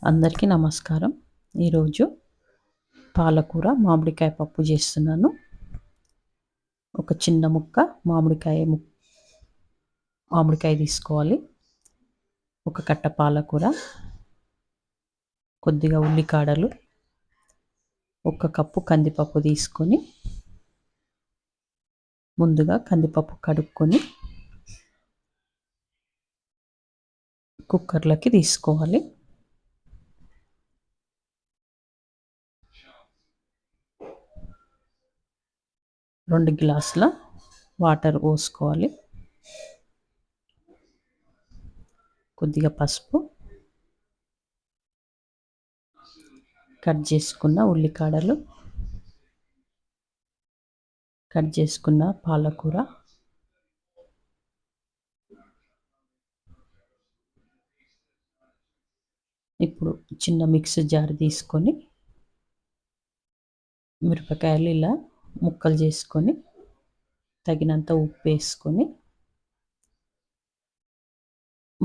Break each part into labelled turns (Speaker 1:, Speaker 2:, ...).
Speaker 1: అందరికీ నమస్కారం. ఈరోజు పాలకూర, మామిడికాయ పప్పు చేస్తున్నాను. ఒక చిన్న ముక్క మామిడికాయ తీసుకోవాలి. ఒక కట్ట పాలకూర, కొద్దిగా ఉల్లికాడలు, ఒక కప్పు కందిపప్పు తీసుకొని ముందుగా కందిపప్పు కడుక్కొని కుక్కర్లోకి తీసుకోవాలి. 2 గ్లాసుల వాటర్ పోసుకోవాలి. కొద్దిగా పసుపు, కట్ చేసుకున్న ఉల్లికాడలు, కట్ చేసుకున్న పాలకూర, ఇప్పుడు చిన్న మిక్సీ జార్ తీసుకొని మిరపకాయలు ఇలా ముక్కలు చేసుకొని తగినంత ఉప్పు వేసుకొని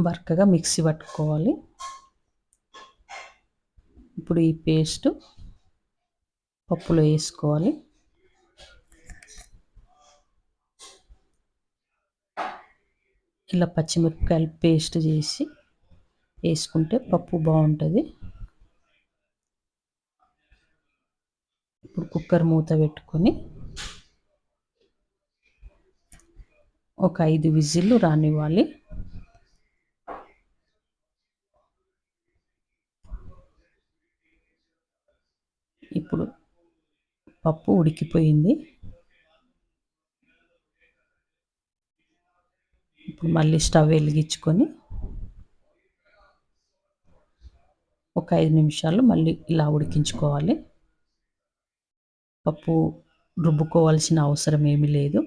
Speaker 1: బరకగా మిక్సీ పట్టుకోవాలి. ఇప్పుడు ఈ పేస్ట్ పప్పులో వేసుకోవాలి. ఇలా పచ్చిమిరపకాయలు పేస్ట్ చేసి వేసుకుంటే పప్పు బాగుంటుంది. ఇప్పుడు కుక్కర్ మూత పెట్టుకొని ఒక 5 విజిల్లు రానివ్వాలి. ఇప్పుడు పప్పు ఉడికిపోయింది. ఇప్పుడు మళ్ళీ స్టవ్ వెలిగించుకొని ఒక 5 నిమిషాలు మళ్ళీ ఇలా ఉడికించుకోవాలి. పప్పు రుబ్బుకోవాల్సిన అవసరం ఏమీ లేదు,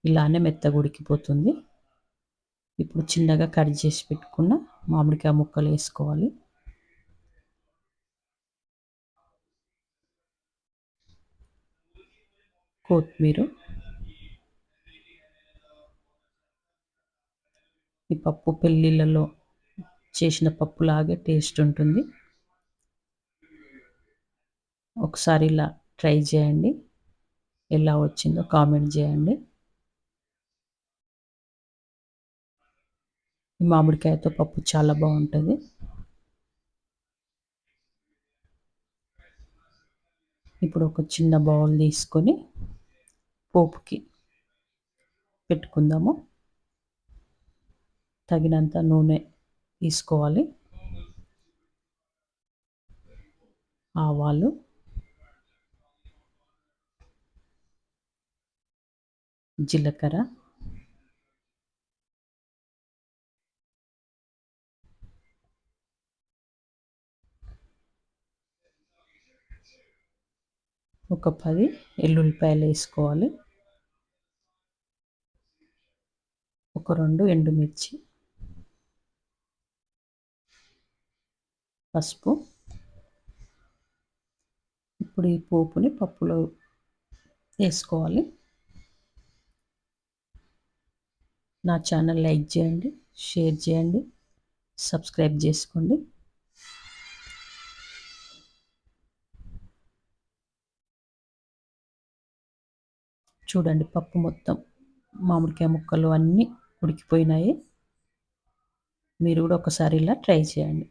Speaker 1: ఇలానే మెత్తగా ఉడికిపోతుంది. ఇప్పుడు చిన్నగా కట్ చేసి పెట్టుకున్న మామిడికాయ ముక్కలు వేసుకోవాలి. కొత్తిమీర. ఈ పప్పు పెళ్ళిళ్ళలో చేసిన పప్పులాగే టేస్ట్ ఉంటుంది. ఒకసారి ఇలా ట్రై చేయండి. ఎలా వచ్చిందో కామెంట్ చేయండి. ఈ మామిడికాయతో పప్పు చాలా బాగుంటుంది. ఇప్పుడు ఒక చిన్న బౌల్ తీసుకొని పోపుకి పెట్టుకుందాము. తగినంత నూనె తీసుకోవాలి. ఆవాలు, జీలకర్ర, ఒక 10 ఎల్లుల్లిపాయలు వేసుకోవాలి. ఒక 2 ఎండుమిర్చి, పసుపు. ఇప్పుడు ఈ పోపుని పప్పులో వేసుకోవాలి. నా ఛానల్ లైక్ చేయండి, షేర్ చేయండి, సబ్స్క్రైబ్ చేసుకోండి. చూడండి, పప్పు మొత్తం మామిడికాయ ముక్కలు అన్నీ ఉడికిపోయినాయి. మీరు కూడా ఒకసారి ఇలా ట్రై చేయండి.